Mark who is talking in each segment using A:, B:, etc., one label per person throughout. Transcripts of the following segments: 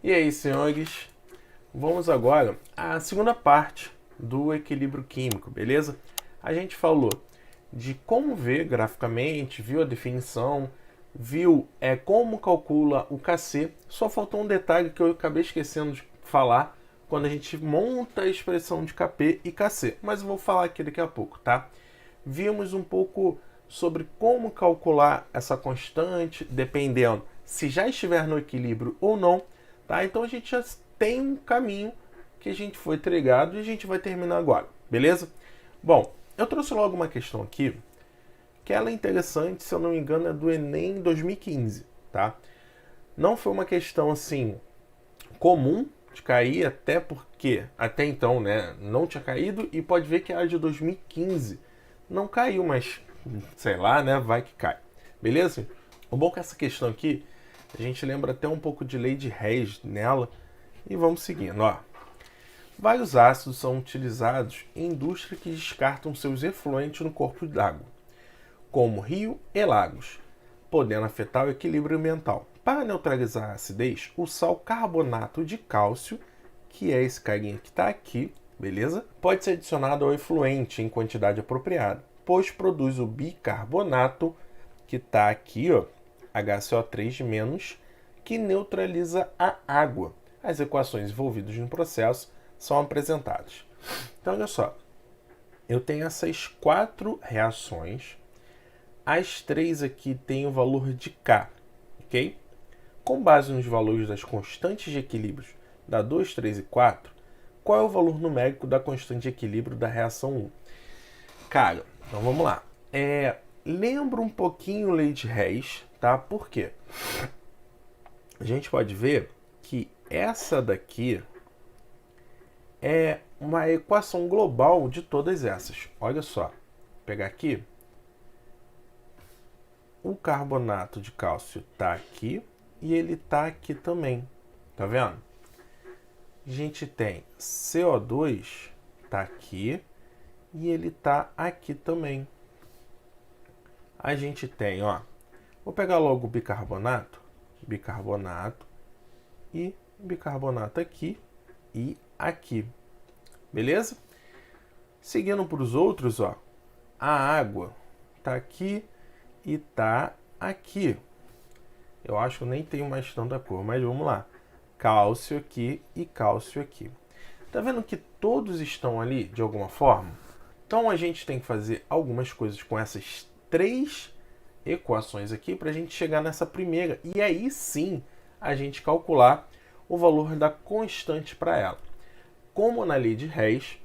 A: E aí, senhores, vamos agora à segunda parte do equilíbrio químico, beleza? A gente falou de como ver graficamente, viu a definição, viu como calcula o Kc. Só faltou um detalhe que eu acabei esquecendo de falar quando a gente monta a expressão de Kp e Kc, mas eu vou falar aqui daqui a pouco, tá? Vimos um pouco sobre como calcular essa constante, dependendo se já estiver no equilíbrio ou não, tá? Então a gente já tem um caminho que a gente foi trilhado e a gente vai terminar agora, beleza? Bom, eu trouxe logo uma questão aqui que ela é interessante, se eu não me engano, é do Enem 2015, tá? Não foi uma questão assim comum de cair, até porque até então, né, não tinha caído, e pode ver que a de 2015 não caiu, mas sei lá, né, vai que cai. Beleza? O bom é que essa questão aqui, a gente lembra até um pouco de lei de Hess nela, e vamos seguindo, ó. Vários ácidos são utilizados em indústria que descartam seus efluentes no corpo d'água, como rio e lagos, podendo afetar o equilíbrio ambiental. Para neutralizar a acidez, o sal carbonato de cálcio, que é esse carinha que está aqui, beleza? Pode ser adicionado ao efluente em quantidade apropriada, pois produz o bicarbonato, que está aqui, ó, HCO3-, que neutraliza a água. As equações envolvidas no processo são apresentadas. Então, olha só, eu tenho essas 4 reações. As 3 aqui têm o valor de K, ok? Com base nos valores das constantes de equilíbrio da 2, 3 e 4, qual é o valor numérico da constante de equilíbrio da reação 1? Cara, então vamos lá. Lembra um pouquinho lei de Hess, tá? Por quê? A gente pode ver que essa daqui é uma equação global de todas essas. Olha só, vou pegar aqui. O carbonato de cálcio está aqui e ele está aqui também. Tá vendo? A gente tem CO2 está aqui e ele está aqui também. A gente tem, ó, vou pegar logo o bicarbonato e bicarbonato aqui e aqui. Beleza? Seguindo para os outros, ó, a água está aqui e está aqui. Eu acho que eu nem tenho mais tanta cor, mas vamos lá. Cálcio aqui e cálcio aqui. Tá vendo que todos estão ali de alguma forma? Então a gente tem que fazer algumas coisas com essas 3 equações aqui para a gente chegar nessa primeira. E aí sim a gente calcular o valor da constante para ela. Como na lei de Hess,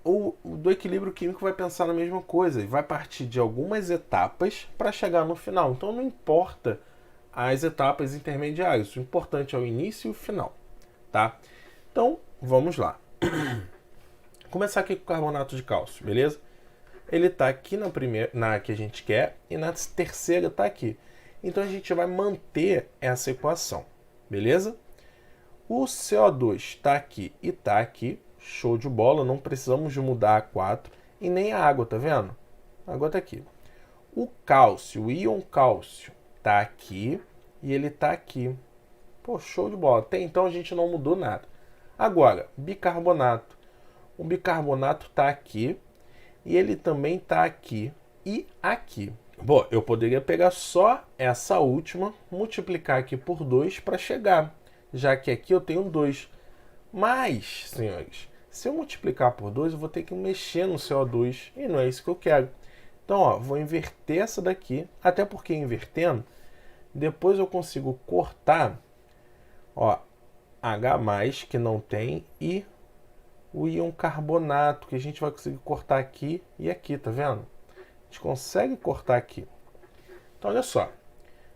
A: o do equilíbrio químico vai pensar na mesma coisa e vai partir de algumas etapas para chegar no final. Então não importa as etapas intermediárias, o importante é o início e o final, tá? Então vamos lá. Começar aqui com o carbonato de cálcio, beleza? Ele está aqui na primeira, na que a gente quer, e na terceira está aqui. Então a gente vai manter essa equação, beleza? O CO2 está aqui e está aqui, show de bola, não precisamos de mudar a 4, e nem a água, tá vendo? A água está aqui. O cálcio, o íon cálcio, está aqui e ele está aqui. Pô, show de bola. Até então a gente não mudou nada. Agora, bicarbonato. O bicarbonato está aqui e ele também está aqui e aqui. Bom, eu poderia pegar só essa última, multiplicar aqui por 2 para chegar, já que aqui eu tenho 2. Mas, senhores, se eu multiplicar por 2, eu vou ter que mexer no CO2 e não é isso que eu quero. Então, ó, vou inverter essa daqui, até porque invertendo, depois eu consigo cortar, ó, H+, que não tem, e o íon carbonato, que a gente vai conseguir cortar aqui e aqui, tá vendo? A gente consegue cortar aqui. Então, olha só.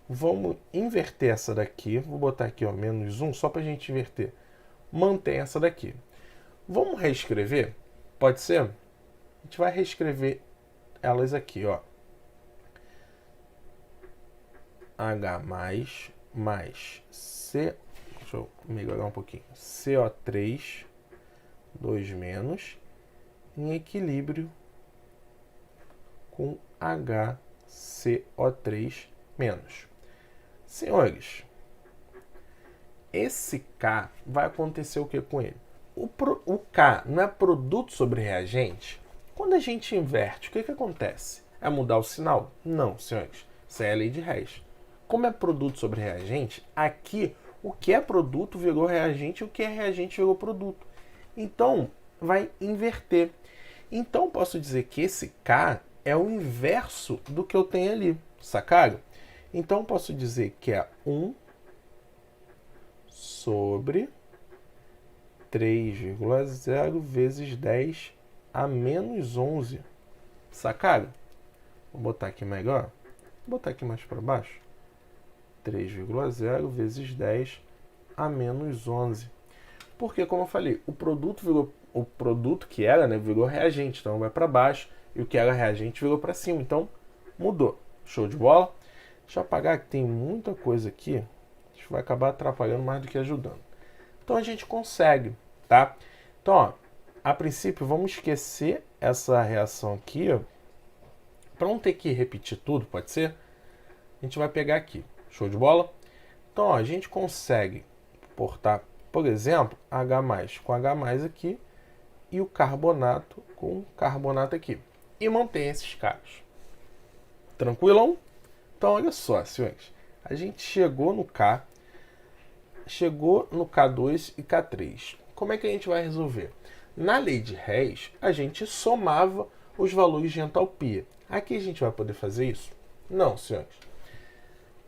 A: Vamos inverter essa daqui. Vou botar aqui, ó, -1, só pra gente inverter. Mantém essa daqui. Vamos reescrever? Pode ser? A gente vai reescrever elas aqui, ó. H+, mais C... Deixa eu melhorar um pouquinho. CO3... 2- em equilíbrio com HCO3-. Senhores, esse K vai acontecer o que com ele? O K não é produto sobre reagente? Quando a gente inverte, o que acontece? É mudar o sinal? Não, senhores. Isso é a lei de Hess. Como é produto sobre reagente, aqui o que é produto virou reagente e o que é reagente virou produto. Então, vai inverter. Então, posso dizer que esse K é o inverso do que eu tenho ali, sacaram? Então, posso dizer que é 1 sobre 3,0 vezes 10 a menos 11. Sacaram? Vou botar aqui melhor. Vou botar aqui mais para baixo. 3,0 vezes 10 a menos 11. Porque, como eu falei, o produto que era, né, virou reagente, então vai para baixo, e o que era reagente virou para cima, então mudou. Show de bola? Deixa eu apagar que tem muita coisa aqui, isso vai acabar atrapalhando mais do que ajudando. Então a gente consegue, tá? Então, ó, a princípio, vamos esquecer essa reação aqui, ó, para não ter que repetir tudo, pode ser? A gente vai pegar aqui. Show de bola? Então, ó, a gente consegue portar, por exemplo, H+ com H+ aqui e o carbonato com carbonato aqui. E mantém esses caras. Tranquilão? Então, olha só, senhores. A gente chegou no K, chegou no K2 e K3. Como é que a gente vai resolver? Na lei de Hess, a gente somava os valores de entalpia. Aqui a gente vai poder fazer isso? Não, senhores.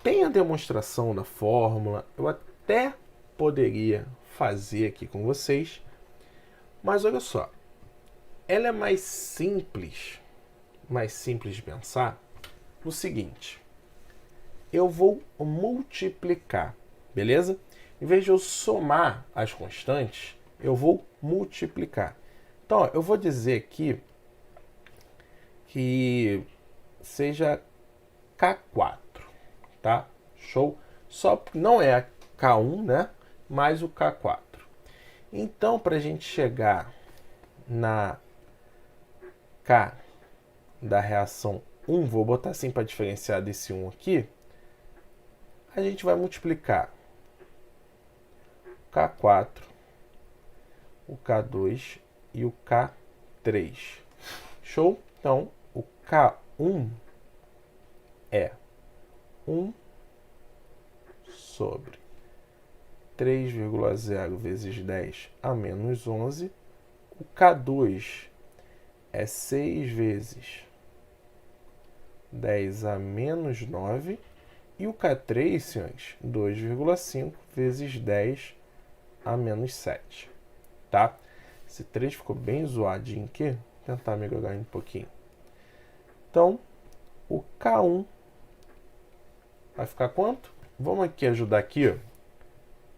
A: Tem a demonstração da fórmula, eu até poderia fazer aqui com vocês, mas olha só, ela é mais simples de pensar no seguinte, eu vou multiplicar, beleza? Em vez de eu somar as constantes, eu vou multiplicar. Então, ó, eu vou dizer aqui que seja K4. Tá? Show? Só não é a K1, né? Mais o K4. Então, para a gente chegar na K da reação 1, vou botar assim para diferenciar desse 1 aqui, a gente vai multiplicar o K4, o K2 e o K3. Show? Então, o K1 é 1 sobre 3,0 vezes 10 a menos 11. O K2 é 6 vezes 10 a menos 9. E o K3, senhores, 2,5 vezes 10 a menos 7. Tá? Esse 3 ficou bem zoadinho aqui. Vou tentar melhorar um pouquinho. Então, o K1 vai ficar quanto? Vamos aqui ajudar aqui, ó.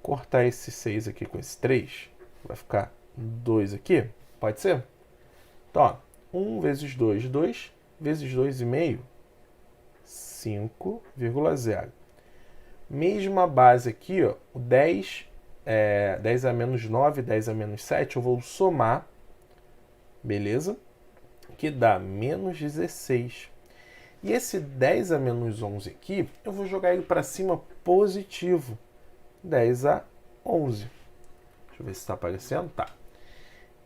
A: Cortar esse 6 aqui com esse 3. Vai ficar 2 aqui. Pode ser? Então, ó, 1 vezes 2, 2 vezes 2,5, 5,0. Mesma base aqui, ó, o 10, 10 a menos 9, 10 a menos 7, eu vou somar, beleza? Que dá menos 16. E esse 10 a menos 11 aqui, eu vou jogar ele para cima positivo. 10 a 11. Deixa eu ver se está aparecendo. Tá.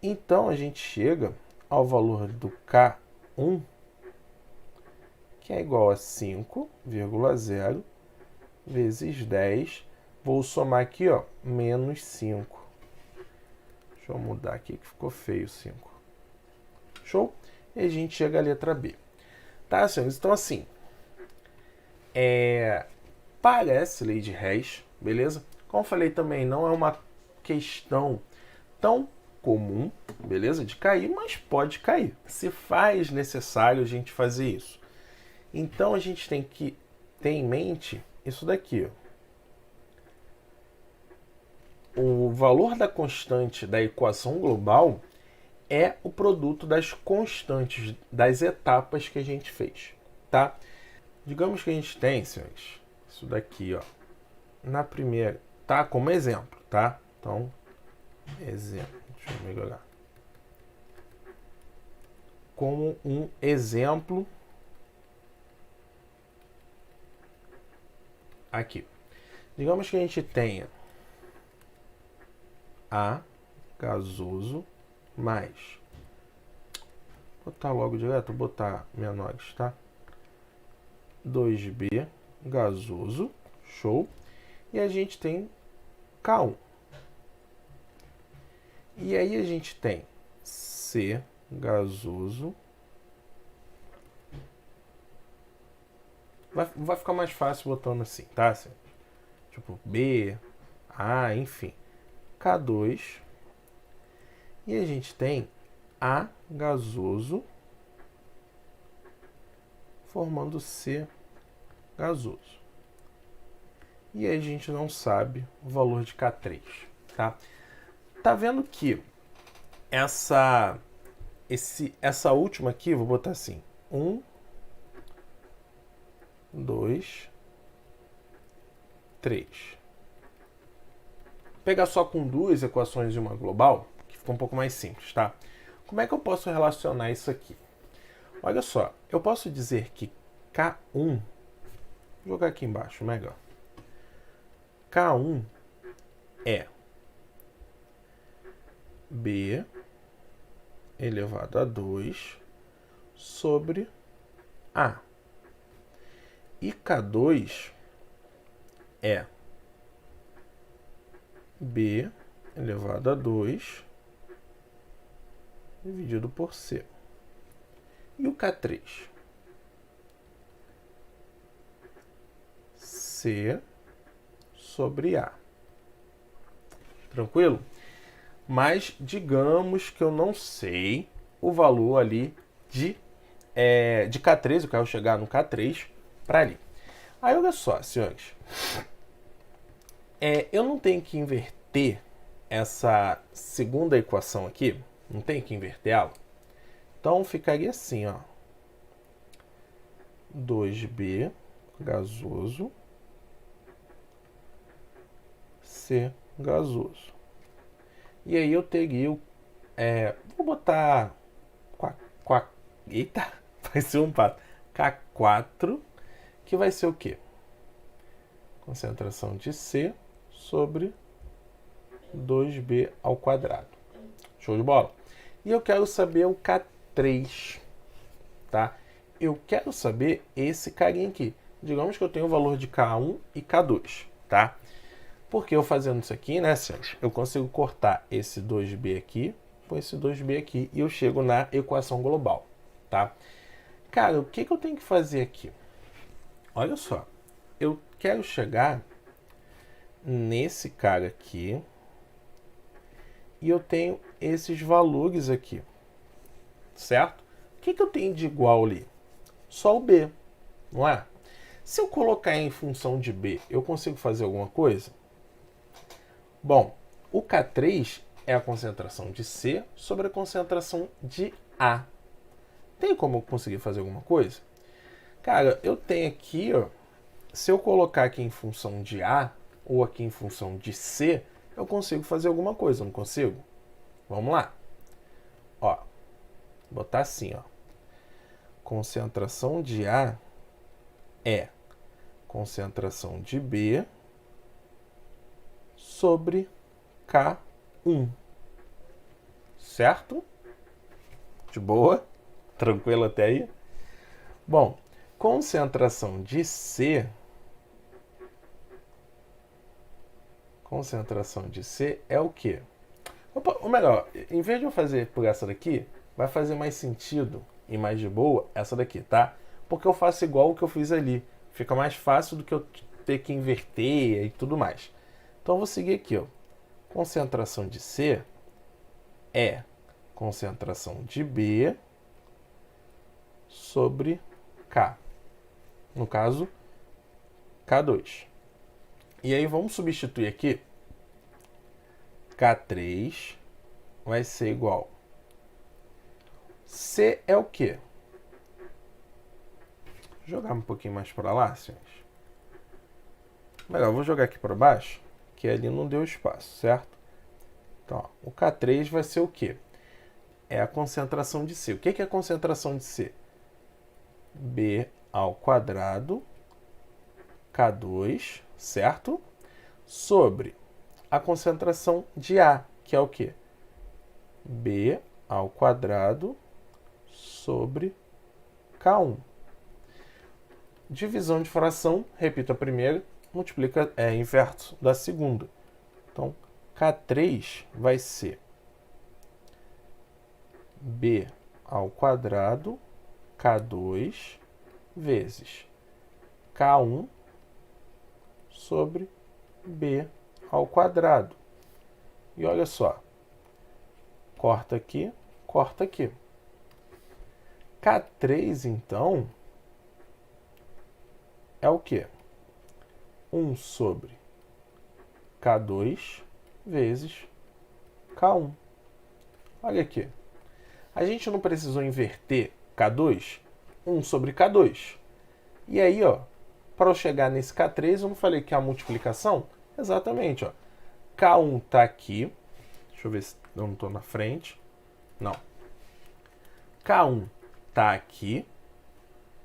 A: Então, a gente chega ao valor do K1, que é igual a 5,0 vezes 10. Vou somar aqui, ó, menos 5. Deixa eu mudar aqui que ficou feio 5. Show? E a gente chega à letra B. Tá, senhores? Então, assim, parece lei de Hess, beleza? Como eu falei também, não é uma questão tão comum, beleza? De cair, mas pode cair. Se faz necessário a gente fazer isso. Então, a gente tem que ter em mente isso daqui, ó. O valor da constante da equação global é o produto das constantes das etapas que a gente fez, tá? Digamos que a gente tem, senhores, isso daqui, ó, na primeira, tá? Como exemplo, tá? Então, exemplo, deixa eu melhorar. Como um exemplo aqui. Digamos que a gente tenha A gasoso mais. Vou botar logo direto, vou botar menores, tá? 2B gasoso, show. E a gente tem K1. E aí a gente tem C gasoso. Vai ficar mais fácil botando assim, tá? Assim, tipo B, A, enfim. K2. E a gente tem A gasoso formando C gasoso. E aí a gente não sabe o valor de K3, tá? Tá vendo que essa última aqui, vou botar assim, 1, 2, 3. Vou pegar só com duas equações de uma global, que fica um pouco mais simples, tá? Como é que eu posso relacionar isso aqui? Olha só, eu posso dizer que K1, vou jogar aqui embaixo, melhor. K1 é B elevado a 2 sobre A. E K2 é B elevado a 2 dividido por C. E o K3? C sobre A. Tranquilo? Mas digamos que eu não sei o valor ali de K3, eu quero chegar no K3 para ali. Aí olha só, senhores. Eu não tenho que inverter essa segunda equação aqui, não tenho que inverter ela. Então ficaria assim, ó. 2B gasoso C gasoso. E aí eu teria vou botar eita, vai ser um pato. K4, que vai ser o quê? Concentração de C sobre 2B ao quadrado. Show de bola? E eu quero saber o K3, tá? Eu quero saber esse carinha aqui. Digamos que eu tenho o valor de K1 e K2, tá? Porque eu fazendo isso aqui, né, senhores, eu consigo cortar esse 2B aqui com esse 2B aqui e eu chego na equação global, tá? Cara, o que eu tenho que fazer aqui? Olha só, eu quero chegar nesse cara aqui e eu tenho esses valores aqui, certo? O que eu tenho de igual ali? Só o B, não é? Se eu colocar em função de B, eu consigo fazer alguma coisa? Bom, o K3 é a concentração de C sobre a concentração de A. Tem como eu conseguir fazer alguma coisa? Cara, eu tenho aqui, ó, se eu colocar aqui em função de A ou aqui em função de C, eu consigo fazer alguma coisa, não consigo? Vamos lá. Ó, vou botar assim, ó. Concentração de A é concentração de B sobre K1. Certo? De boa? Tranquilo até aí? Bom, concentração de C é o quê? Ou melhor, em vez de eu fazer por essa daqui, vai fazer mais sentido e mais de boa essa daqui, tá? Porque eu faço igual o que eu fiz ali. Fica mais fácil do que eu ter que inverter e tudo mais. Então eu vou seguir aqui, ó. Concentração de C é concentração de B sobre K. No caso, K2. E aí vamos substituir aqui. K3 vai ser igual. C é o quê? Vou jogar um pouquinho mais para lá, senhores. Melhor, vou jogar aqui para baixo, que ali não deu espaço, certo? Então, ó, o K3 vai ser o quê? É a concentração de C. O que é a concentração de C? B ao quadrado, K2, certo? Sobre a concentração de A, que é o quê? B ao quadrado sobre K1. Divisão de fração, repito a primeira, multiplica, inverso da segunda. Então, K3 vai ser B ao quadrado, K2, vezes K1 sobre B ao quadrado. E olha só, corta aqui, corta aqui. K3, então, é o quê? 1 sobre K2 vezes K1. Olha aqui. A gente não precisou inverter K2? 1 sobre K2. E aí, ó, para eu chegar nesse K3, eu não falei que é a multiplicação? Exatamente, ó. K1 está aqui. Deixa eu ver se eu não estou na frente. Não. K1 está aqui.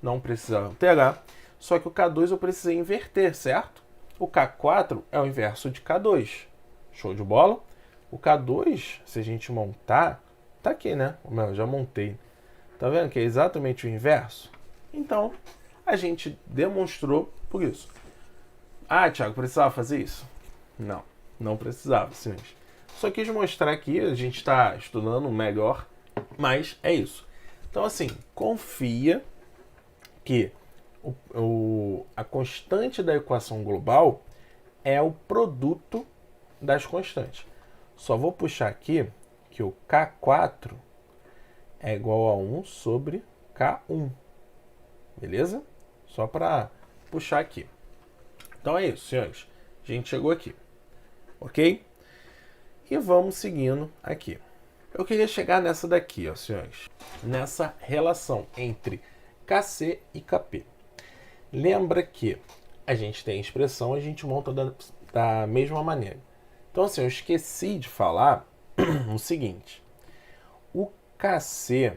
A: Não precisa alterar. Só que o K2 eu precisei inverter, certo? O K4 é o inverso de K2. Show de bola? O K2, se a gente montar, tá aqui, né? Eu já montei. Tá vendo que é exatamente o inverso? Então, a gente demonstrou por isso. Ah, Thiago, precisava fazer isso? Não, não precisava, senhores. Só quis mostrar aqui, a gente está estudando melhor, mas é isso. Então, assim, confia que a constante da equação global é o produto das constantes. Só vou puxar aqui que o K4 é igual a 1 sobre K1. Beleza? Só para puxar aqui. Então é isso, senhores. A gente chegou aqui. Ok? E vamos seguindo aqui. Eu queria chegar nessa daqui, ó, senhores. Nessa relação entre KC e KP. Lembra que a gente tem a expressão, a gente monta da mesma maneira. Então, assim, eu esqueci de falar o seguinte. O KC,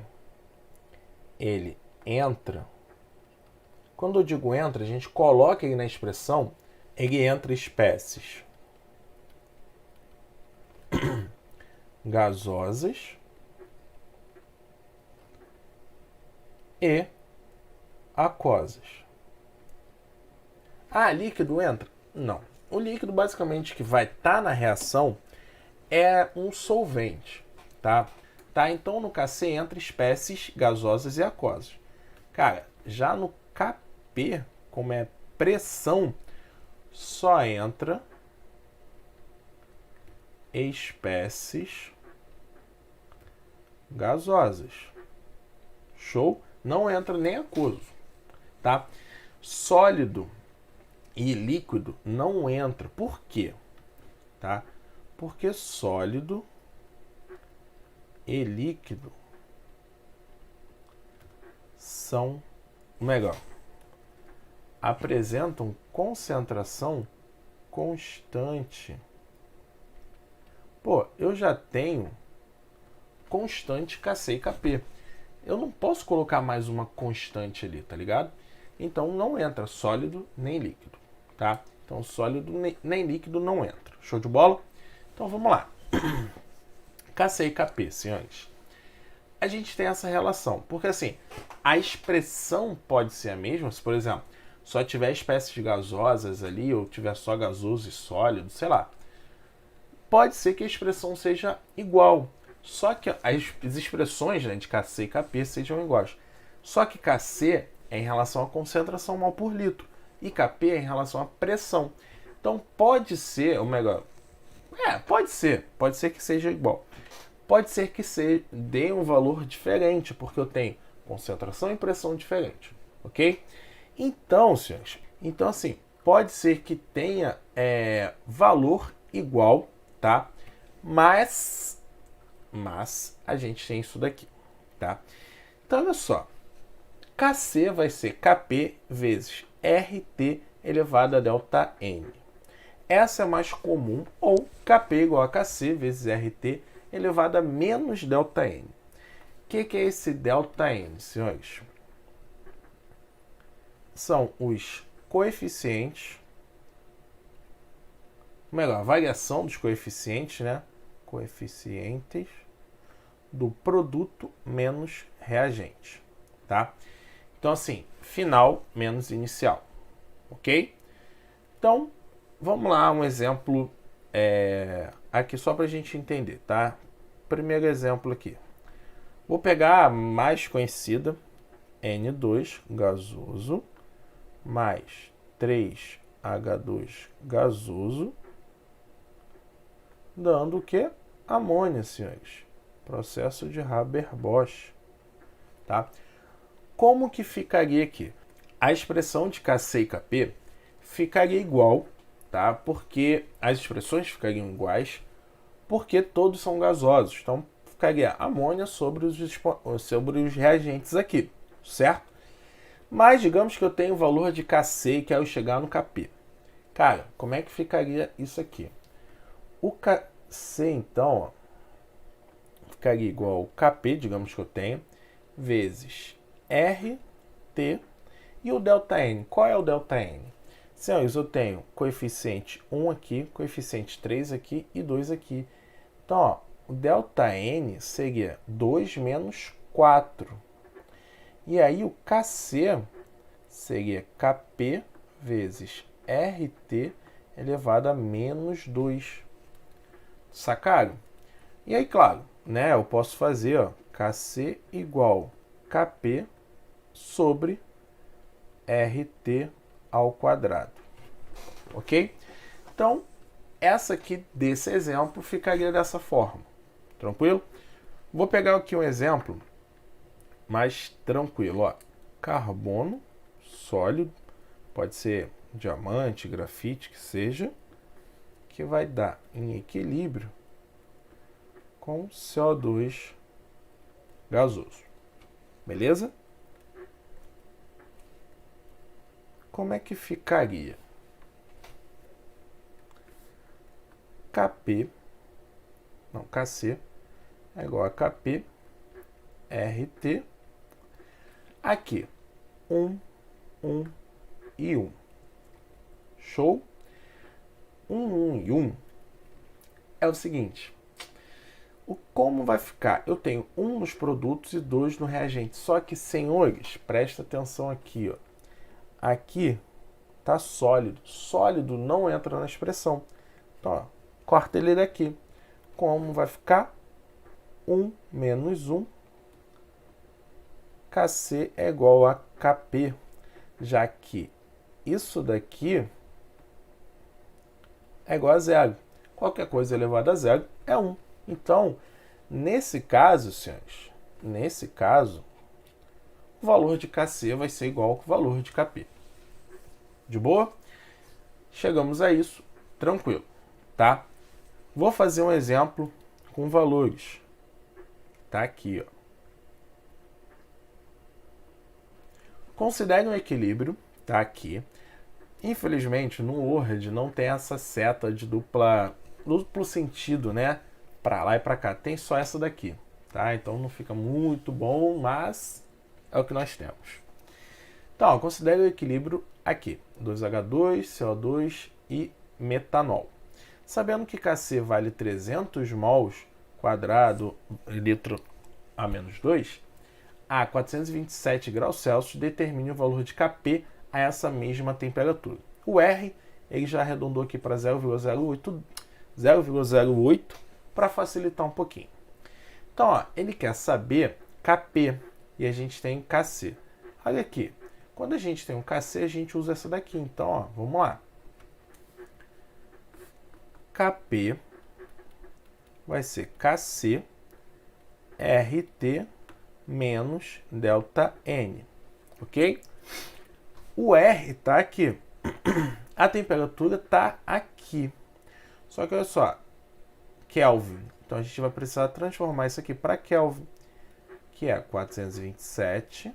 A: ele entra... Quando eu digo entra, a gente coloca ele na expressão, ele entra espécies gasosas e aquosas. Ah, líquido entra? Não. O líquido, basicamente, que vai estar na reação é um solvente, tá? Então, no KC entra espécies gasosas e aquosas. Cara, já no KP, como é pressão, só entra espécies gasosas. Show? Não entra nem aquoso, tá? Sólido e líquido não entra. Por quê? Tá? Porque sólido e líquido são, melhor, apresentam concentração constante. Pô, eu já tenho constante KC e KP. Eu não posso colocar mais uma constante ali, tá ligado? Então não entra sólido nem líquido, tá? Então sólido nem líquido não entra. Show de bola? Então vamos lá. KC e KP, senhores. A gente tem essa relação, porque assim, a expressão pode ser a mesma, se por exemplo, só tiver espécies gasosas ali, ou tiver só gasoso e sólido, sei lá. Pode ser que a expressão seja igual, só que as expressões, né, de KC e KP sejam iguais. Só que KC é em relação à concentração mol por litro e KP é em relação à pressão. Então pode ser, ou melhor, pode ser que seja igual. Pode ser que dê um valor diferente, porque eu tenho concentração e pressão diferente, ok? Então, senhores, assim, pode ser que tenha valor igual, tá? Mas a gente tem isso daqui, tá? Então, olha só. KC vai ser KP vezes RT elevado a delta N. Essa é mais comum, ou KP igual a KC vezes RT elevado a menos delta N. O que é esse delta N, senhores? São os coeficientes, melhor, a variação dos coeficientes, né? coeficientes do produto menos reagente, tá? Então, assim, final menos inicial, ok? Então, vamos lá, um exemplo aqui só para a gente entender, tá? Primeiro exemplo aqui. Vou pegar a mais conhecida, N2 gasoso, mais 3H2 gasoso, dando o que? Amônia, senhores. Processo de Haber-Bosch, tá? Como que ficaria aqui? A expressão de Kc e Kp ficaria igual, tá? Porque as expressões ficariam iguais, porque todos são gasosos. Então, ficaria amônia sobre os reagentes aqui, certo? Mas digamos que eu tenho o valor de Kc e quero chegar no Kp. Cara, como é que ficaria isso aqui? O Kc, então, ó, ficaria igual ao Kp, digamos que eu tenho, vezes RT e o ΔN. Qual é o ΔN? Senhores, eu tenho coeficiente 1 aqui, coeficiente 3 aqui e 2 aqui. Então, ó, o ΔN seria 2 menos 4. E aí o Kc seria Kp vezes RT elevado a menos 2. Sacaram? E aí, claro, né, eu posso fazer, ó, Kc igual Kp sobre RT ao quadrado. Ok? Então, essa aqui desse exemplo ficaria dessa forma. Tranquilo? Vou pegar aqui um exemplo mais tranquilo. Ó. Carbono sólido, pode ser diamante, grafite, que seja, que vai dar em equilíbrio com CO2 gasoso. Beleza? Como é que ficaria? Kc é igual a Kp RT. Aqui, 1 e 1. Show? 1 e 1 é o seguinte. Como vai ficar? Eu tenho 1 nos produtos e 2 no reagente. Só que, senhores, presta atenção aqui, ó. Aqui tá sólido. Sólido não entra na expressão. Então, ó, corta ele daqui. Como vai ficar? 1 menos 1. Kc é igual a Kp, já que isso daqui é igual a zero. Qualquer coisa elevada a zero é 1. Então, nesse caso, senhores, nesse caso, o valor de Kc vai ser igual ao valor de Kp. De boa? Chegamos a isso, tranquilo, tá? Vou fazer um exemplo com valores. Tá aqui, ó. Considere um equilíbrio, tá aqui. Infelizmente, no Word não tem essa seta de duplo sentido, né? Para lá e para cá. Tem só essa daqui, tá? Então não fica muito bom, mas é o que nós temos. Então, considere o equilíbrio aqui. 2H2, CO2 e metanol. Sabendo que Kc vale 300 mols quadrado litro a menos 2, a 427 graus Celsius determine o valor de Kp a essa mesma temperatura. O R, ele já arredondou aqui para 0,08 para facilitar um pouquinho. Então, ó, ele quer saber Kp e a gente tem Kc. Olha aqui, quando a gente tem um Kc, a gente usa essa daqui. Então, ó, vamos lá. Kp vai ser Kc RT menos ΔN, ok? O R está aqui, a temperatura está aqui. Só que olha só, Kelvin. Então a gente vai precisar transformar isso aqui para Kelvin, que é 427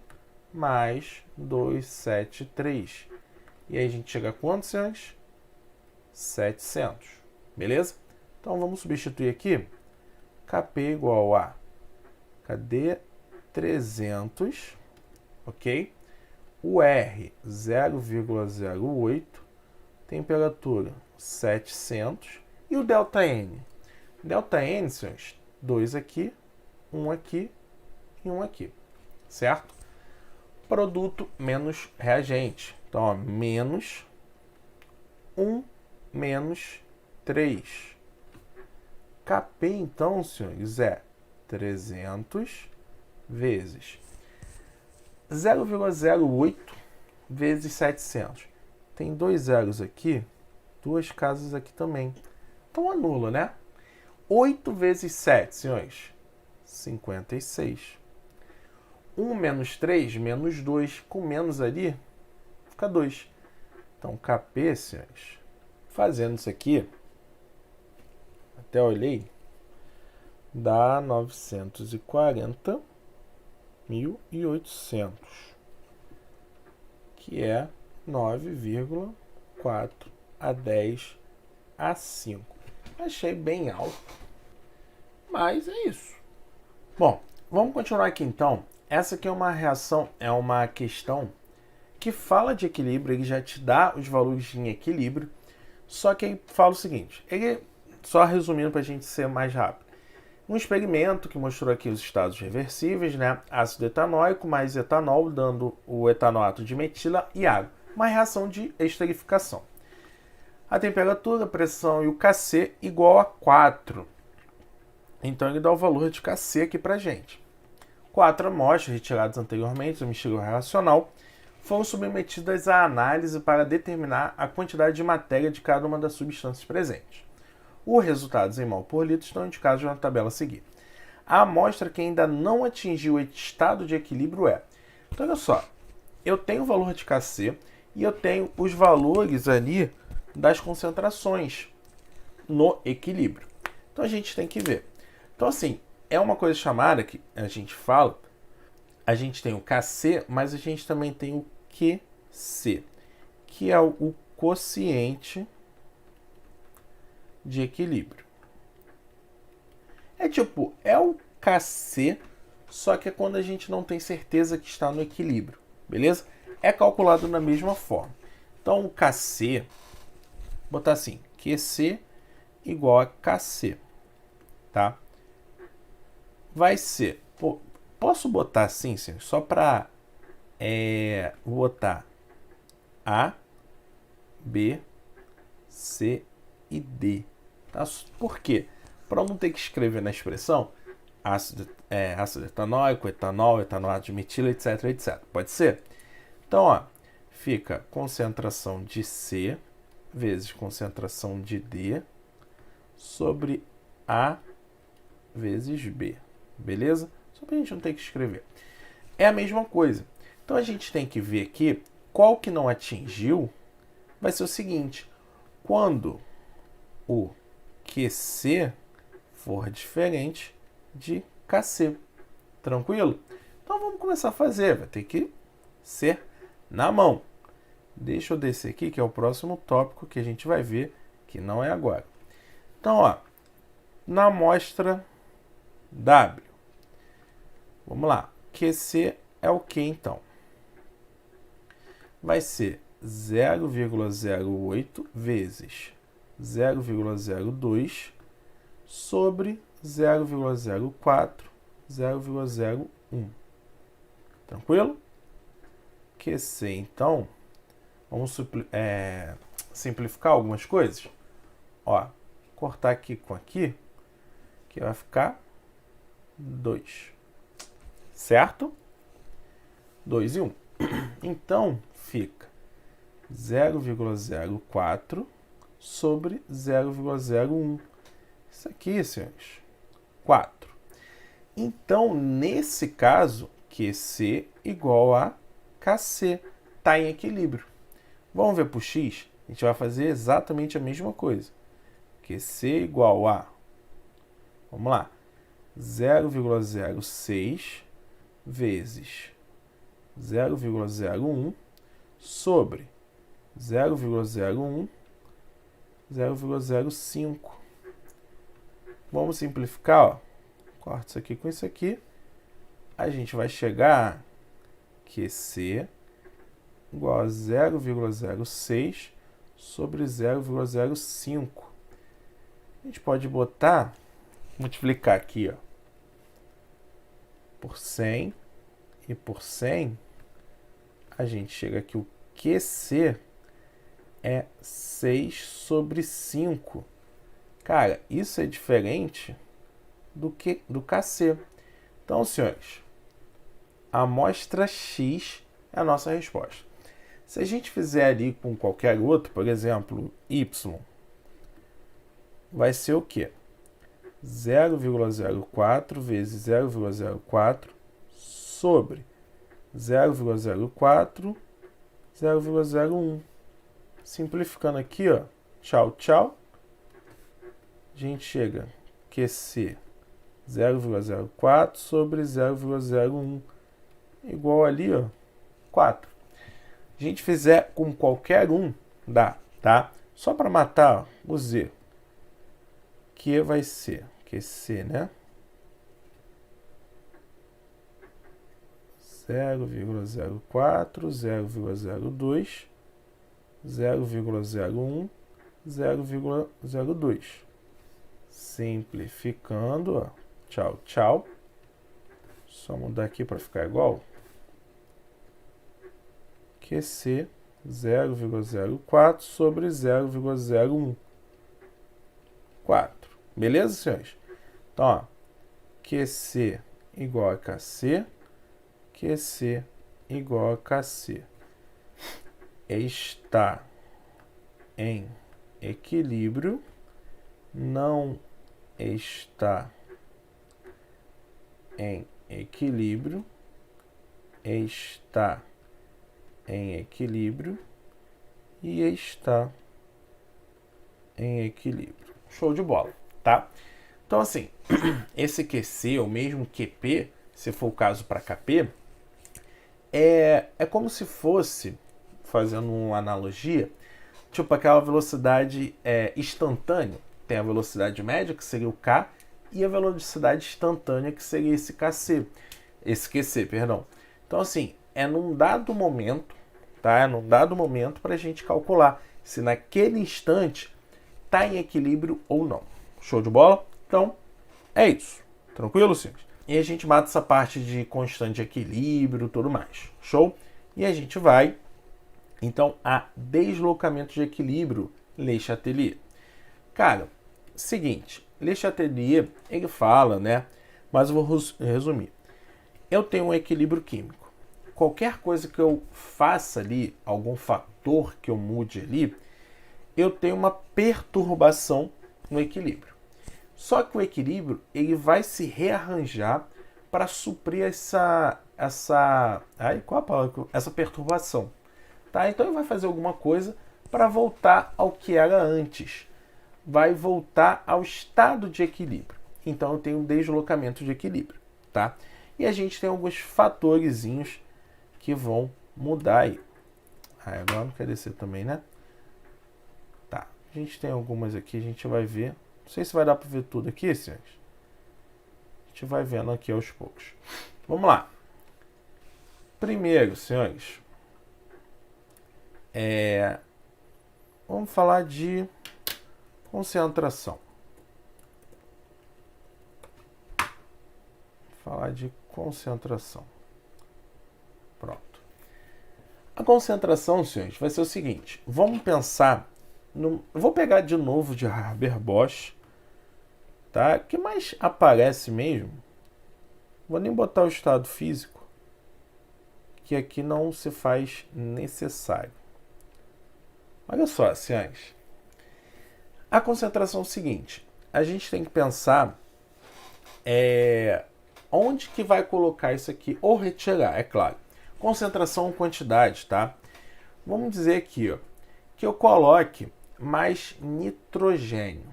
A: mais 273. E aí a gente chega a quantos, senhores? 700. Beleza? Então vamos substituir aqui. Kp igual a... Cadê? 300, ok? O R, 0,08, temperatura 700 e o ΔN. ΔN, senhores, 2 aqui, 1 aqui e 1 aqui, certo? Produto menos reagente. Então, ó, menos 1 menos 3. Kp, então, senhores, é 300 vezes 0,08 vezes 700. Tem 2 zeros aqui, 2 casas aqui também. Então, anula, né? 8 vezes 7, senhores, 56. 1 menos 3, menos 2. Com menos ali, fica 2. Então, Kp, senhores, fazendo isso aqui, até olhei, dá 940.800, que é 9,4 a 10 a 5. Achei bem alto, mas é isso. Bom, vamos continuar aqui então. Essa aqui é uma reação, é uma questão que fala de equilíbrio, ele já te dá os valores em equilíbrio, só que ele fala o seguinte, ele, só resumindo para a gente ser mais rápido, um experimento que mostrou aqui os estados reversíveis, né? Ácido etanóico mais etanol, dando o etanoato de metila e água, uma reação de esterificação. A temperatura, a pressão e o Kc igual a 4. Então ele dá o valor de Kc aqui para a gente. 4 amostras retiradas anteriormente do mexilhão reacional foram submetidas à análise para determinar a quantidade de matéria de cada uma das substâncias presentes. Os resultados em mol por litro estão indicados na tabela a seguir. A amostra que ainda não atingiu o estado de equilíbrio é... Então, olha só, eu tenho o valor de Kc e eu tenho os valores ali das concentrações no equilíbrio. Então, a gente tem que ver. Então, assim, é uma coisa chamada que a gente fala, a gente tem o Kc, mas a gente também tem o Qc, que é o quociente de equilíbrio. É tipo, é o Kc, só que é quando a gente não tem certeza que está no equilíbrio, beleza? É calculado da mesma forma. Então, o Kc, botar assim, Qc igual a Kc, tá? Vai ser, posso botar assim, só para botar A, B, C e D. Tá? Por quê? Para não ter que escrever na expressão ácido etanóico, etanol, etanoato de metila, etc, etc. Pode ser? Então, ó, fica concentração de C vezes concentração de D sobre A vezes B. Beleza? Só para a gente não ter que escrever. É a mesma coisa. Então, a gente tem que ver aqui qual que não atingiu. Vai ser o seguinte. Quando o Qc for diferente de Kc. Tranquilo? Então, vamos começar a fazer. Vai ter que ser na mão. Deixa eu descer aqui, que é o próximo tópico que a gente vai ver, que não é agora. Então, ó, na amostra W. Vamos lá. Qc é o que, então? Vai ser 0,08 vezes 0,02 sobre 0,04, 0,01. Tranquilo? Qc, então, vamos simplificar algumas coisas. Ó, cortar aqui com aqui, que vai ficar 2. Certo? 2 e 1. Então, fica 0,04 sobre 0,01. Isso aqui, senhores, 4. Então, nesse caso, Qc igual a Kc. Está em equilíbrio. Vamos ver para o x? A gente vai fazer exatamente a mesma coisa. Qc igual a, vamos lá, 0,06 vezes 0,01 sobre 0,01, 0,05. Vamos simplificar, ó. Corta isso aqui com isso aqui. A gente vai chegar a Qc igual a 0,06 sobre 0,05. A gente pode botar multiplicar aqui, ó, por 100 e por 100, a gente chega aqui, o QC é 6 sobre 5. Cara, isso é diferente do KC. Então, senhores, a amostra X é a nossa resposta. Se a gente fizer ali com qualquer outro, por exemplo, Y, vai ser o quê? 0,04 vezes 0,04 sobre 0,04, 0,01. Simplificando aqui, ó, tchau, tchau. A gente chega QC 0,04 sobre 0,01 igual ali, ó, 4. A gente fizer com qualquer um, dá, tá? Só para matar, ó, o Z. Que vai ser QC, né? 0,04, 0,02, 0,01, 0,02. Simplificando, ó. Tchau, tchau. Só mudar aqui para ficar igual. QC 0,04 sobre 0,01. 4. Beleza, senhores? Então, ó, QC igual a KC, QC igual a KC. Está em equilíbrio, não está em equilíbrio, está em equilíbrio e está em equilíbrio. Show de bola, tá? Então, assim, esse QC, ou mesmo QP, se for o caso para KP, é como se fosse, fazendo uma analogia, tipo aquela velocidade instantânea. Tem a velocidade média, que seria o K, e a velocidade instantânea, que seria esse QC, perdão. Então, assim, é num dado momento, tá? É num dado momento para a gente calcular se naquele instante está em equilíbrio ou não. Show de bola? Então, é isso. Tranquilo, senhores? E a gente mata essa parte de constante de equilíbrio e tudo mais. Show? E a gente vai, então, a deslocamento de equilíbrio, Le Chatelier. Cara, seguinte, Le Chatelier, ele fala, né? Mas eu vou resumir. Eu tenho um equilíbrio químico. Qualquer coisa que eu faça ali, algum fator que eu mude ali, eu tenho uma perturbação no equilíbrio. Só que o equilíbrio ele vai se rearranjar para suprir essa perturbação. Tá? Então ele vai fazer alguma coisa para voltar ao que era antes. Vai voltar ao estado de equilíbrio. Então eu tenho um deslocamento de equilíbrio. Tá? E a gente tem alguns fatorzinhos que vão mudar aí. Agora não quer descer também, né? Tá. A gente tem algumas aqui, a gente vai ver. Não sei se vai dar para ver tudo aqui, senhores. A gente vai vendo aqui aos poucos. Vamos lá. Primeiro, senhores, vamos falar de concentração. Falar de concentração. Pronto. A concentração, senhores, vai ser o seguinte. Vamos pensar eu vou pegar de novo de Haber-Bosch, tá? O que mais aparece mesmo? Vou nem botar o estado físico, que aqui não se faz necessário. Olha só, senhores. A concentração é o seguinte. A gente tem que pensar onde que vai colocar isso aqui, ou retirar, é claro. Concentração ou quantidade, tá? Vamos dizer aqui, ó, que eu coloque mais nitrogênio.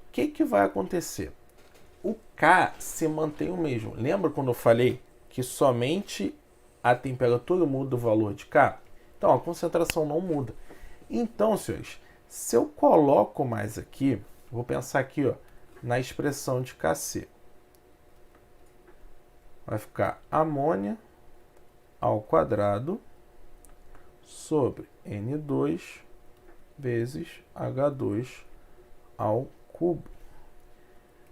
A: O que vai acontecer? O K se mantém o mesmo. Lembra quando eu falei que somente a temperatura muda o valor de K? Então, a concentração não muda. Então, senhores, se eu coloco mais aqui, vou pensar aqui, ó, na expressão de Kc. Vai ficar amônia ao quadrado sobre N2 vezes H2 ao cubo.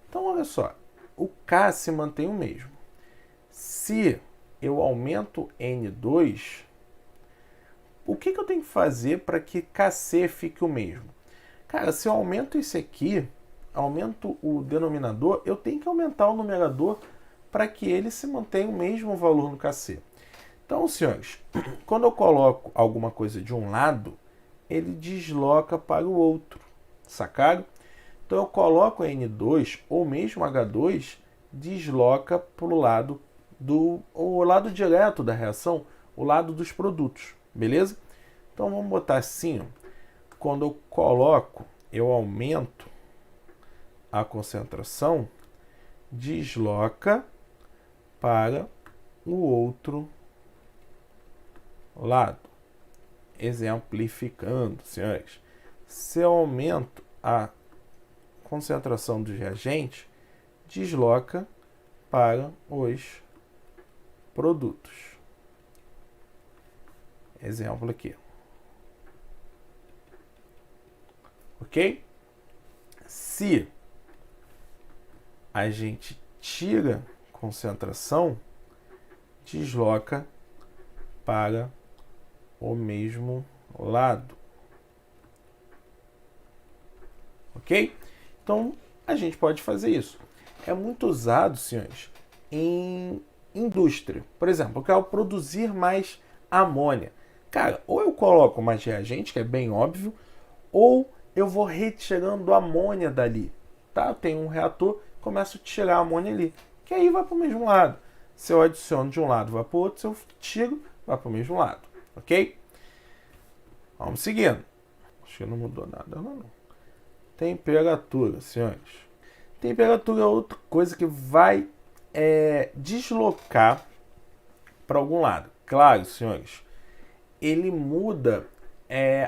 A: Então, olha só, o K se mantém o mesmo. Se eu aumento N2, o que eu tenho que fazer para que Kc fique o mesmo? Cara, se eu aumento esse aqui, aumento o denominador, eu tenho que aumentar o numerador para que ele se mantenha o mesmo valor no Kc. Então, senhores, quando eu coloco alguma coisa de um lado, ele desloca para o outro, sacaram? Então eu coloco N2 ou mesmo H2, desloca para o lado direto da reação, o lado dos produtos, beleza? Então vamos botar assim, ó. Quando eu coloco, eu aumento a concentração, desloca para o outro lado. Exemplificando, senhores, se eu aumento a concentração dos reagentes, desloca para os produtos. Exemplo aqui. Ok? Se a gente tira concentração, desloca para o mesmo lado. Ok? Então, a gente pode fazer isso. É muito usado, senhores, em indústria. Por exemplo, eu quero produzir mais amônia. Cara, ou eu coloco mais reagente, que é bem óbvio, ou eu vou retirando amônia dali. Tá? Eu tenho um reator, começo a tirar a amônia ali, que aí vai para o mesmo lado. Se eu adiciono de um lado, vai para o outro. Se eu tiro, vai para o mesmo lado. Ok? Vamos seguindo. Acho que não mudou nada, não. Temperatura, senhores. Temperatura é outra coisa que vai deslocar para algum lado. Claro, senhores, ele muda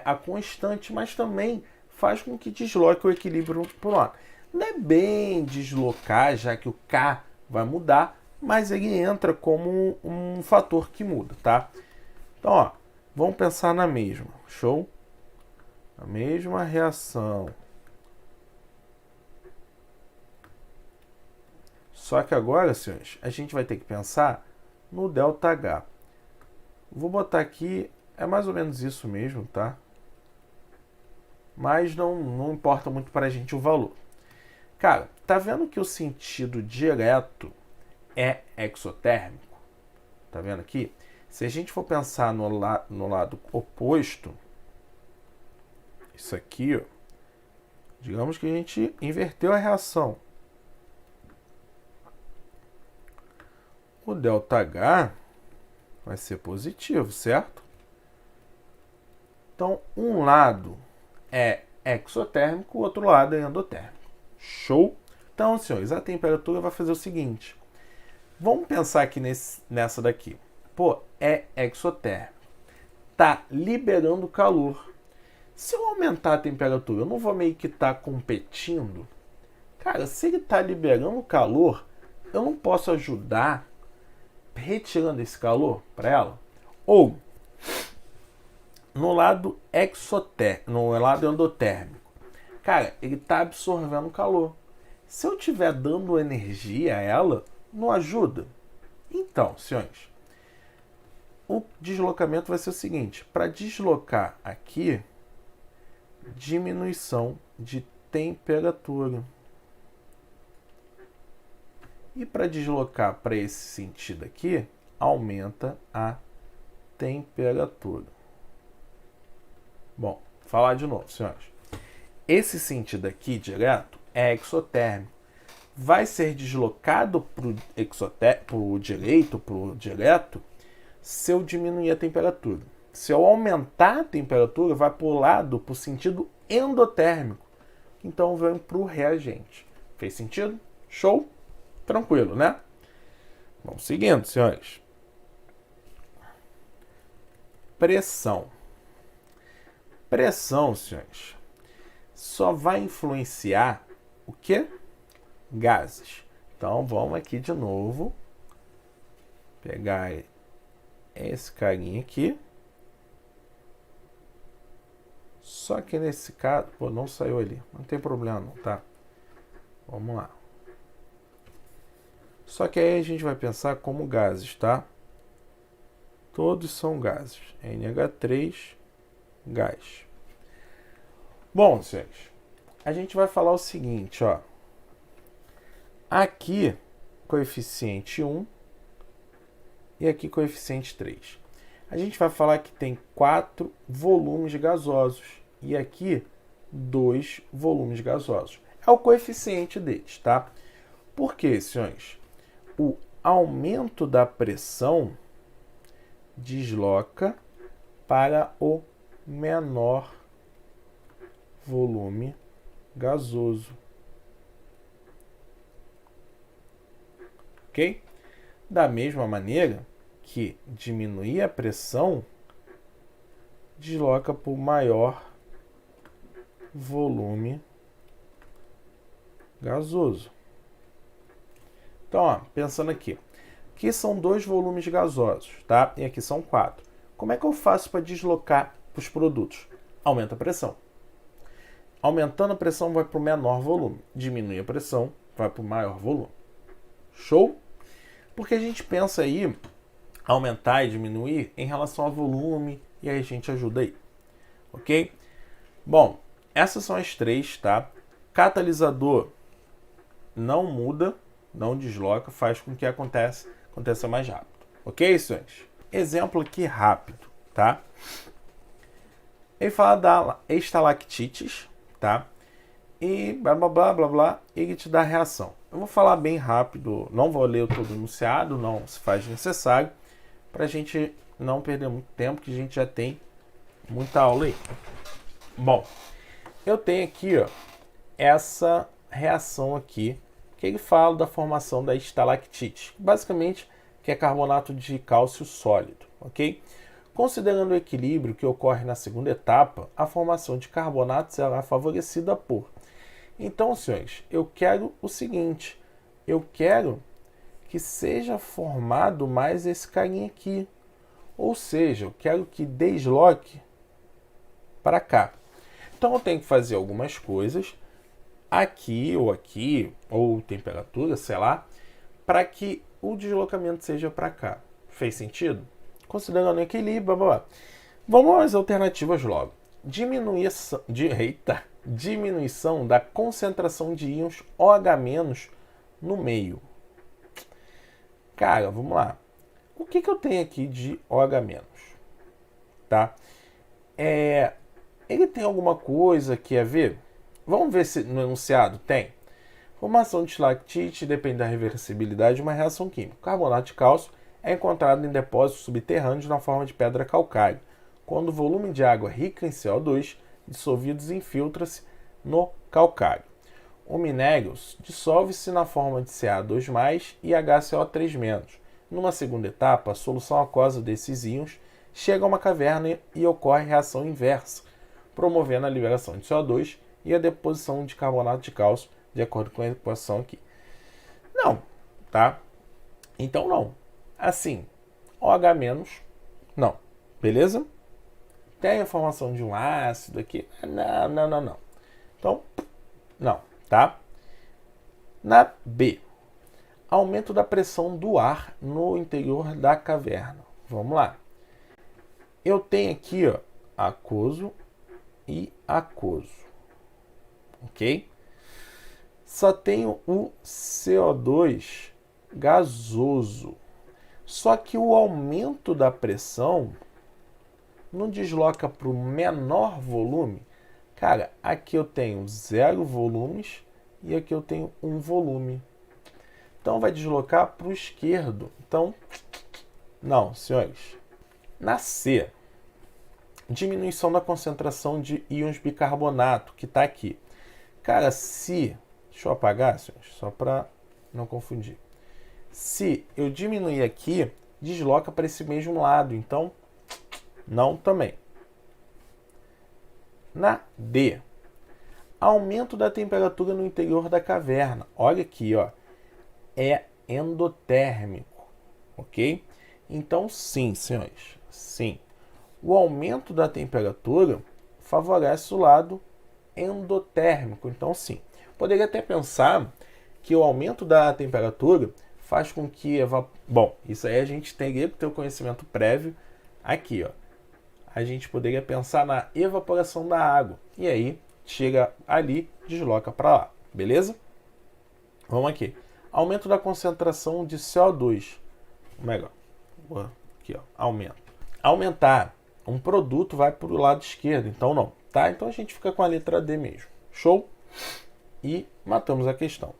A: a constante, mas também faz com que desloque o equilíbrio por um lado. Não é bem deslocar, já que o K vai mudar, mas ele entra como um fator que muda, tá? Então, ó, vamos pensar na mesma. Show? A mesma reação. Só que agora, senhores, a gente vai ter que pensar no ΔH. Vou botar aqui, é mais ou menos isso mesmo, tá? Mas não importa muito para a gente o valor. Cara, tá vendo que o sentido direto é exotérmico? Tá vendo aqui? Se a gente for pensar no lado oposto, isso aqui, ó, digamos que a gente inverteu a reação. O ΔH vai ser positivo, certo? Então, um lado é exotérmico, o outro lado é endotérmico. Show? Então, senhores, a temperatura vai fazer o seguinte. Vamos pensar aqui nessa daqui. Pô, é exotérmico. Tá liberando calor. Se eu aumentar a temperatura, eu não vou meio que estar competindo? Cara, se ele está liberando calor, eu não posso ajudar retirando esse calor para ela? Ou no lado no lado endotérmico, cara, ele está absorvendo calor. Se eu estiver dando energia a ela, não ajuda? Então, senhores, o deslocamento vai ser o seguinte: para deslocar aqui, diminuição de temperatura. E para deslocar para esse sentido aqui, aumenta a temperatura. Bom, falar de novo, senhores. Esse sentido aqui, direto, é exotérmico. Vai ser deslocado para o direito, para o direto, se eu diminuir a temperatura. Se eu aumentar a temperatura, vai para o lado, para o sentido endotérmico. Então, vem para o reagente. Fez sentido? Show? Tranquilo, né? Vamos seguindo, senhores. Pressão. Pressão, senhores, só vai influenciar o quê? Gases. Então, vamos aqui de novo. Pegar esse carinha aqui. Só que nesse caso, pô, não saiu ali. Não tem problema não, tá? Vamos lá. Só que aí a gente vai pensar como gases, tá? Todos são gases. NH3, gás. Bom, senhores, a gente vai falar o seguinte, ó. Aqui, coeficiente 1 e aqui coeficiente 3. A gente vai falar que tem 4 volumes gasosos e aqui 2 volumes gasosos. É o coeficiente deles, tá? Por quê, senhores? O aumento da pressão desloca para o menor volume gasoso. Ok? Da mesma maneira que diminuir a pressão desloca para o maior volume gasoso. Então, ó, pensando aqui. Aqui são 2 volumes gasosos, tá? E aqui são 4. Como é que eu faço para deslocar os produtos? Aumenta a pressão. Aumentando a pressão vai para o menor volume. Diminui a pressão, vai para o maior volume. Show? Porque a gente pensa aí aumentar e diminuir em relação ao volume e aí a gente ajuda aí. Ok? Bom, essas são as 3, tá? Catalisador não muda, não desloca, faz com que aconteça mais rápido. Ok, senhores? Exemplo aqui rápido, tá? Ele fala da estalactites, tá? E blá, blá, blá, blá, blá, e ele te dá a reação. Eu vou falar bem rápido, não vou ler todo o enunciado, não se faz necessário, para a gente não perder muito tempo, que a gente já tem muita aula aí. Bom, eu tenho aqui, ó, essa reação aqui, que ele fala da formação da estalactite, basicamente que é carbonato de cálcio sólido, ok? Considerando o equilíbrio que ocorre na segunda etapa, a formação de carbonato será favorecida por. Então, senhores, eu quero o seguinte, eu quero que seja formado mais esse carinha aqui, ou seja, eu quero que desloque para cá. Então, eu tenho que fazer algumas coisas aqui, ou temperatura, sei lá, para que o deslocamento seja para cá. Fez sentido? Considerando o equilíbrio, blá, blá, blá. Vamos às alternativas logo. Diminuição da concentração de íons OH- no meio. Cara, vamos lá. O que eu tenho aqui de OH-? Tá? Ele tem alguma coisa que a ver? Vamos ver se no enunciado tem. Formação de estalactite depende da reversibilidade de uma reação química. O carbonato de cálcio é encontrado em depósitos subterrâneos na forma de pedra calcária, quando o volume de água rica em CO2 dissolvidos infiltra-se no calcário. O minério dissolve-se na forma de Ca2+, e HCO3-. Numa segunda etapa, a solução aquosa desses íons chega a uma caverna e ocorre reação inversa, promovendo a liberação de CO2 e a deposição de carbonato de cálcio, de acordo com a equação aqui. Não, tá? Então não. Assim, OH-, não. Beleza? Tem a formação de um ácido aqui? Não. Então, não, tá? Na B, aumento da pressão do ar no interior da caverna. Vamos lá. Eu tenho aqui, ó, aquoso e aquoso. Ok? Só tenho o CO2 gasoso. Só que o aumento da pressão não desloca para o menor volume. Cara, aqui eu tenho 0 volumes e aqui eu tenho 1 volume. Então vai deslocar para o esquerdo. Então, não, senhores. Na C, diminuição da concentração de íons bicarbonato, que está aqui. Cara, se... Deixa eu apagar, senhores, só para não confundir. Se eu diminuir aqui, desloca para esse mesmo lado. Então, não também. Na D, aumento da temperatura no interior da caverna. Olha aqui, ó. É endotérmico, ok? Então, sim, senhores, sim. O aumento da temperatura favorece o lado endotérmico. Então, sim. Poderia até pensar que o aumento da temperatura faz com que... Bom, isso aí a gente teria que ter o conhecimento prévio aqui, ó. A gente poderia pensar na evaporação da água. E aí, chega ali, desloca para lá. Beleza? Vamos aqui. Aumento da concentração de CO2. Melhor. Aqui, ó. Aumento. Aumentar. Um produto vai para o lado esquerdo, então não. Tá? Então a gente fica com a letra D mesmo. Show? E matamos a questão.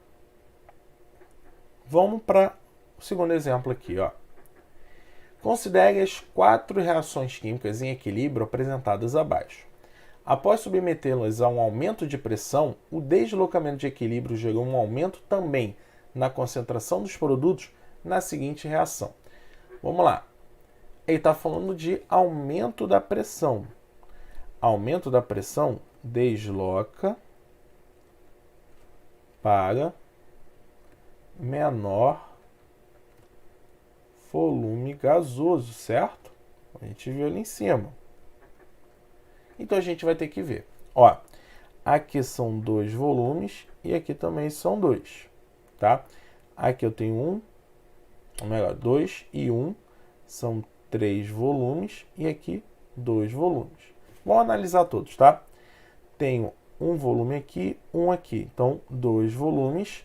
A: Vamos para o segundo exemplo aqui, ó. Considere as 4 reações químicas em equilíbrio apresentadas abaixo. Após submetê-las a um aumento de pressão, o deslocamento de equilíbrio gerou um aumento também na concentração dos produtos na seguinte reação. Vamos lá. Ele está falando de aumento da pressão. Aumento da pressão desloca para menor volume gasoso, certo? A gente viu ali em cima. Então a gente vai ter que ver. Ó, aqui são 2 volumes e aqui também são 2, tá? Aqui eu tenho 2 e 1 são 3 volumes e aqui 2 volumes. Vamos analisar todos, tá? Tenho um volume aqui, um aqui. Então, 2 volumes,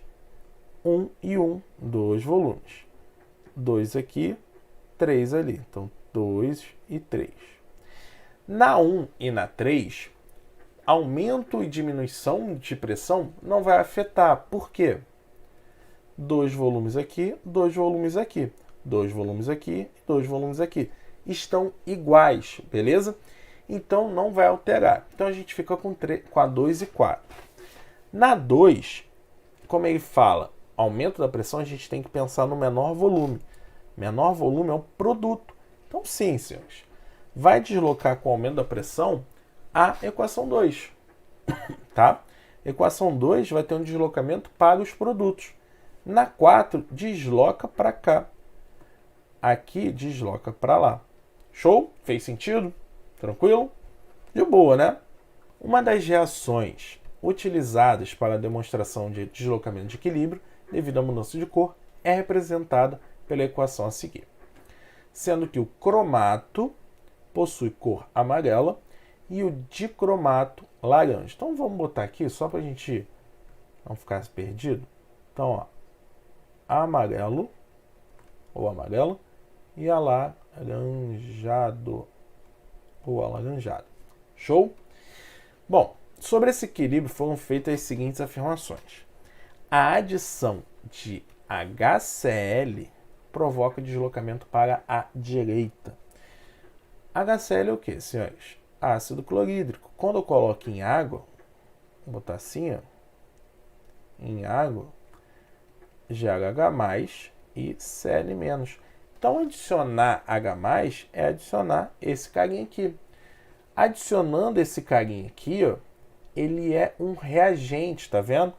A: 1 e 1, 2 volumes. 2 aqui, 3 ali. Então, 2 e 3. Na 1 e na 3, aumento e diminuição de pressão não vai afetar. Por quê? 2 volumes aqui, 2 volumes aqui. 2 volumes aqui, 2 volumes aqui. Estão iguais, beleza? Então, não vai alterar. Então, a gente fica com a 2 e 4. Na 2, como ele fala, aumento da pressão, a gente tem que pensar no menor volume. Menor volume é o produto. Então, sim, senhores. Vai deslocar com o aumento da pressão a equação 2. Tá? Equação 2 vai ter um deslocamento para os produtos. Na 4, desloca para cá. Aqui, desloca para lá. Show? Fez sentido? Tranquilo? De boa, né? Uma das reações utilizadas para a demonstração de deslocamento de equilíbrio devido à mudança de cor é representada pela equação a seguir. Sendo que o cromato possui cor amarela e o dicromato laranja. Então vamos botar aqui só para a gente não ficar perdido. Então, ó, amarelo ou amarela e alaranjado ou alaranjado. Show? Bom, sobre esse equilíbrio foram feitas as seguintes afirmações. A adição de HCl provoca deslocamento para a direita. HCl é o que, senhores? Ácido clorídrico. Quando eu coloco em água, vou botar assim, ó, em água, gera H+, e Cl-. Então, adicionar H+, é adicionar esse carinha aqui. Adicionando esse carinha aqui, ó, ele é um reagente, tá vendo?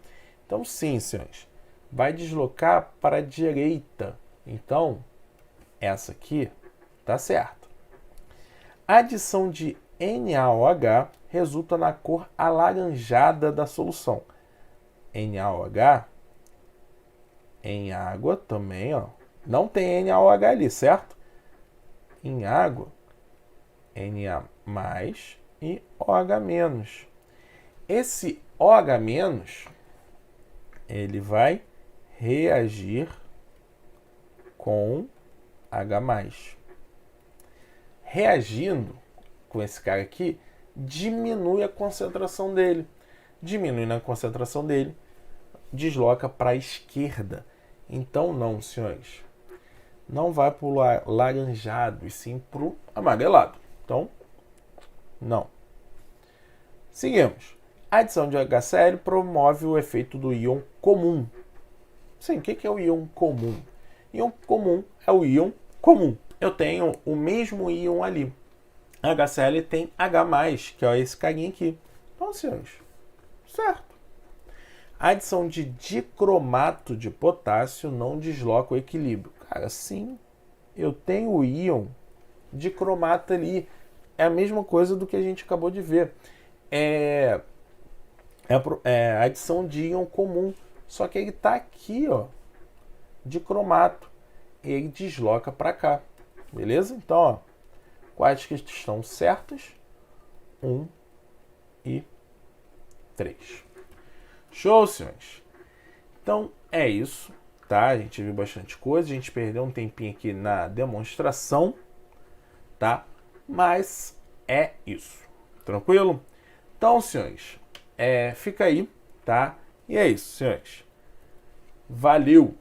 A: Então, sim, senhores, vai deslocar para a direita. Então, essa aqui tá certo. A adição de NaOH resulta na cor alaranjada da solução. NaOH em água também, ó. Não tem NaOH ali, certo? Em água, Na+ e OH-. Esse OH-, ele vai reagir com H+. Reagindo com esse cara aqui, diminui a concentração dele. Diminuindo a concentração dele, desloca para a esquerda. Então, não, senhores. Não vai para o laranjado, e sim para o amarelado. Então, não. Seguimos. A adição de HCl promove o efeito do íon comum. Sim, o que é o íon comum? Íon comum é o íon comum. Eu tenho o mesmo íon ali. HCl tem H+, que é esse carinha aqui. Então, senhores, certo. A adição de dicromato de potássio não desloca o equilíbrio. Cara, sim, eu tenho o íon dicromato ali. É a mesma coisa do que a gente acabou de ver. É a adição de íon comum. Só que ele está aqui, ó, de cromato e desloca para cá. Beleza? Então, ó, quais que estão certos? 1 e 3. Show, senhores? Então, é isso, tá? A gente viu bastante coisa, a gente perdeu um tempinho aqui na demonstração, tá? Mas é isso. Tranquilo? Então, senhores, fica aí, tá? E é isso, senhores. Valeu!